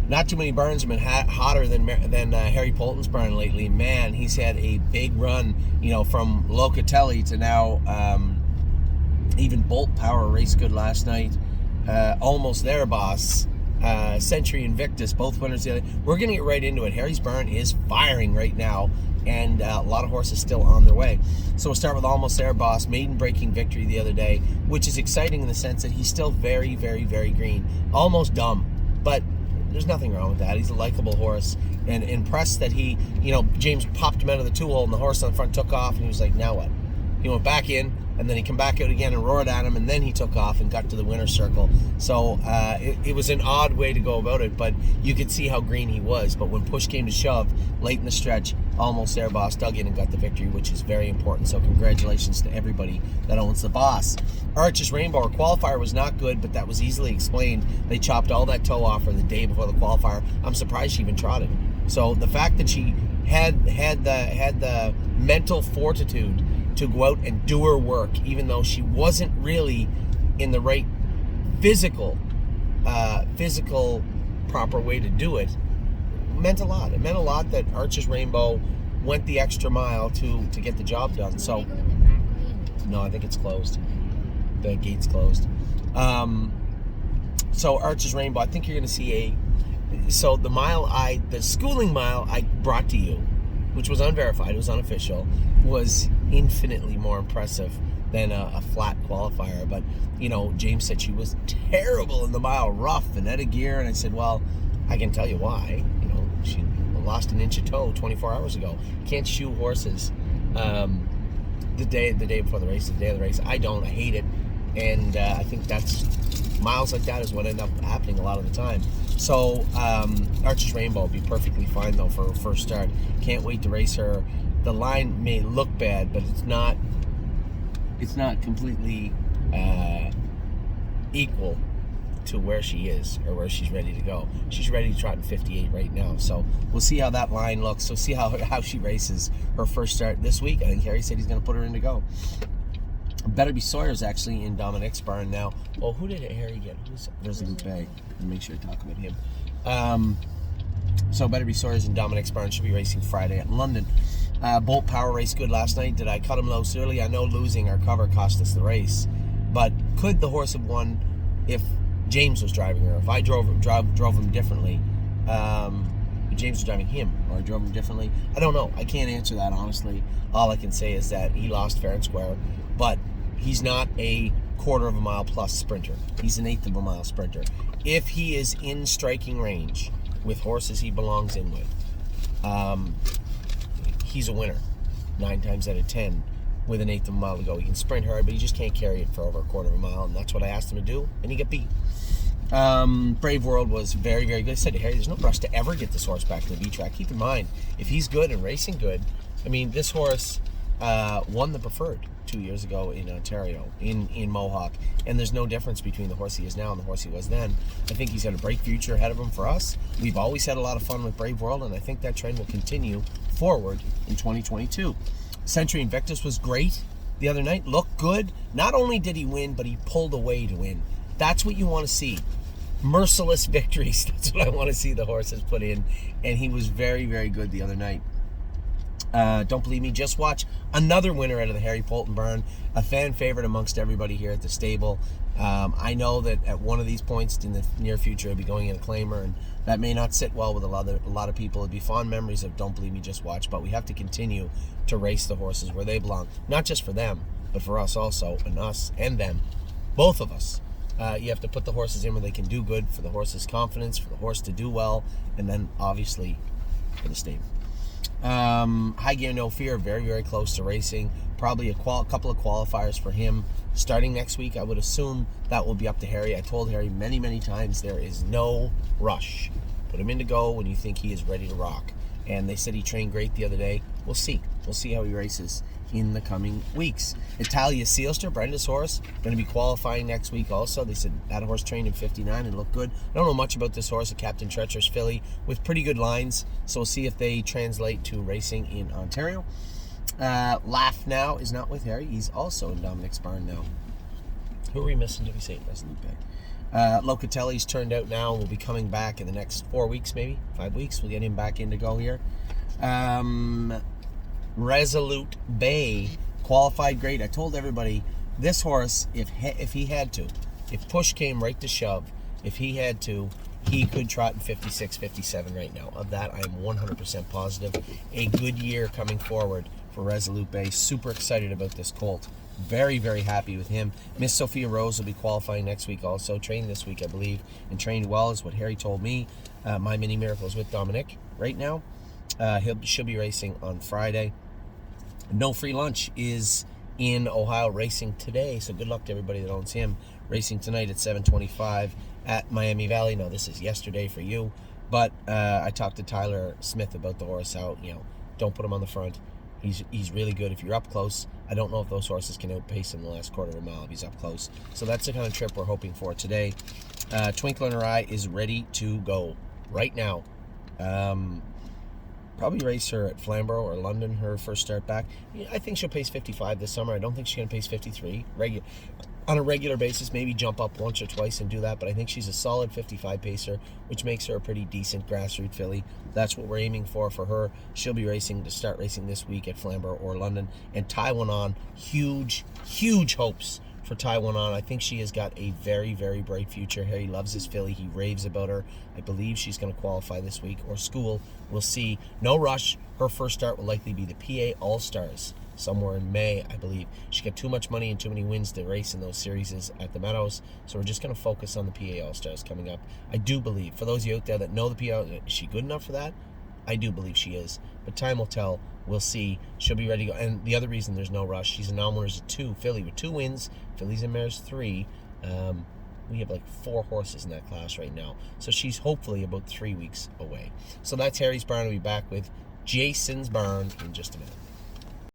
not too many barns have been hotter than Harry Polton's barn lately. Man, he's had a big run, from Locatelli to now even Bolt Power raced good last night. Almost there, boss. Century Invictus, both winners the other. We're going to get right into it. Harry's barn is firing right now, and a lot of horses still on their way. So we'll start with Almost There, boss. Maiden breaking victory the other day, which is exciting in the sense that he's still very, very, very green. Almost dumb, but there's nothing wrong with that. He's a likable horse, and impressed that he, James popped him out of the two-hole, and the horse on the front took off, and he was like, now what? He went back in, and then he came back out again and roared at him, and then he took off and got to the winner's circle. So it was an odd way to go about it, but you could see how green he was. But when push came to shove, late in the stretch, Almost There, boss, dug in and got the victory, which is very important. So congratulations to everybody that owns the boss. Arches Rainbow, our qualifier was not good, but that was easily explained. They chopped all that toe off her the day before the qualifier. I'm surprised she even trotted. So the fact that she had the mental fortitude to go out and do her work, even though she wasn't really in the right physical proper way to do it, meant a lot. It meant a lot that Arches Rainbow went the extra mile to get the job done. So, no, I think it's closed. The gate's closed. So Arches Rainbow, I think you're going to see so the schooling mile I brought to you, which was unverified, it was unofficial, was infinitely more impressive than a flat qualifier. But, James said she was terrible in the mile rough and out of gear, and I said, well, I can tell you why. She lost an inch of toe 24 hours ago. Can't shoe horses the day before the race, the day of the race. I hate it, and I think that's miles like that is what end up happening a lot of the time. So Arches Rainbow will be perfectly fine though for her first start. Can't wait to race her. The line may look bad, but it's not completely equal to where she is or where she's ready to go. She's ready to trot in 58 right now. So we'll see how that line looks. So see how she races her first start this week. I think Harry said he's going to put her in to go. Better Be Sawyer's actually in Dominic's barn now. Well, who did Harry get? Who's Resolute Bay? I'll make sure to talk about him. So Better Be Sawyer's in Dominic's barn. Should be racing Friday at London. Bolt Power raced good last night. Did I cut him loose early? I know losing our cover cost us the race, but could the horse have won if James was driving her? If I drove him differently, James was driving him, or I drove him differently, I don't know. I can't answer that honestly. All I can say is that he lost fair and square, but he's not a quarter of a mile plus sprinter. He's an eighth of a mile sprinter. If he is in striking range with horses he belongs in with, he's a winner 9 times out of 10 with an eighth of a mile to go. He can sprint hard, but he just can't carry it for over a quarter of a mile, and that's what I asked him to do, and he got beat. Brave World was very, very good. I said to Harry, there's no rush to ever get this horse back to the B-track. Keep in mind, if he's good and racing good, this horse won the Preferred 2 years ago in Ontario, in Mohawk, and there's no difference between the horse he is now and the horse he was then. I think he's got a bright future ahead of him for us. We've always had a lot of fun with Brave World, and I think that trend will continue forward in 2022. Century Invictus was great the other night, looked good. Not only did he win, but he pulled away to win. That's what you want to see. Merciless victories. That's what I want to see the horses put in, and he was very, very good the other night. Don't believe me? Just watch another winner out of the Harry Polton barn, a fan favorite amongst everybody here at the stable. I know that at one of these points in the near future, I'll be going in a claimer, and that may not sit well with a lot of people. It'd be fond memories of Don't Believe Me, Just Watch, but we have to continue to race the horses where they belong, not just for them, but for us also, and us and them, both of us. You have to put the horses in where they can do good for the horse's confidence, for the horse to do well, and then obviously for the stable. High Gear No Fear, very, very close to racing. Probably a couple of qualifiers for him starting next week. I would assume that will be up to Harry. I told Harry many, many times there is no rush. Put him in to go when you think he is ready to rock. And they said he trained great the other day. We'll see. We'll see how he races in the coming weeks. Italia Sealster, Brenda's horse, going to be qualifying next week also. They said that horse trained in 59 and looked good. I don't know much about this horse, a Captain Treacherous filly with pretty good lines, so we'll see if they translate to racing in Ontario. Laugh Now is not with Harry. He's also in Dominic's barn now. Who are we missing? Did we say Resolute Bay? Locatelli's turned out now and will be coming back in the next 4 weeks, maybe 5 weeks. We'll get him back in to go here. Resolute Bay qualified great. I told everybody this horse, if he had to, if push came right to shove, if he had to, he could trot in 56, 57 right now. Of that, I am 100% positive. A good year coming forward for Resolute Bay. Super excited about this colt. Very, very happy with him. Miss Sophia Rose will be qualifying next week also. Trained this week, I believe, and trained well is what Harry told me. My Mini Miracle is with Dominic right now. She'll be racing on Friday. No Free Lunch is in Ohio racing today, so good luck to everybody that owns him. Racing tonight at 7:25 at Miami Valley. No, this is yesterday for you, but I talked to Tyler Smith about the horse. How, don't put him on the front. He's really good if you're up close. I don't know if those horses can outpace him in the last quarter of a mile if he's up close. So that's the kind of trip we're hoping for today. Twinkle in Her Eye is ready to go right now. Probably race her at Flamborough or London, her first start back. I think she'll pace 55 this summer. I don't think she's going to pace 53 on a regular basis. Maybe jump up once or twice and do that, but I think she's a solid 55 pacer, which makes her a pretty decent grassroots filly. That's what we're aiming for her. She'll be start racing this week at Flamborough or London. And Taiwan On, huge hopes for Taiwan On. I think she has got a very, very bright future. Harry loves his filly. He raves about her. I believe she's going to qualify this week or school. We'll see. No rush. Her first start will likely be the PA All-Stars somewhere in May, I believe. She got too much money and too many wins to race in those series at the Meadows, so we're just going to focus on the PA All-Stars coming up. I do believe, for those of you out there that know the PA, is she good enough for that? I do believe she is, but time will tell. We'll see. She'll be ready to go. And the other reason there's no rush, she's a non-winners of 2 filly with 2 wins. Fillies and mares 3. We have like 4 horses in that class right now, so she's hopefully about 3 weeks away. So that's Harry's Barn. We'll be back with Jason's Barn in just a minute.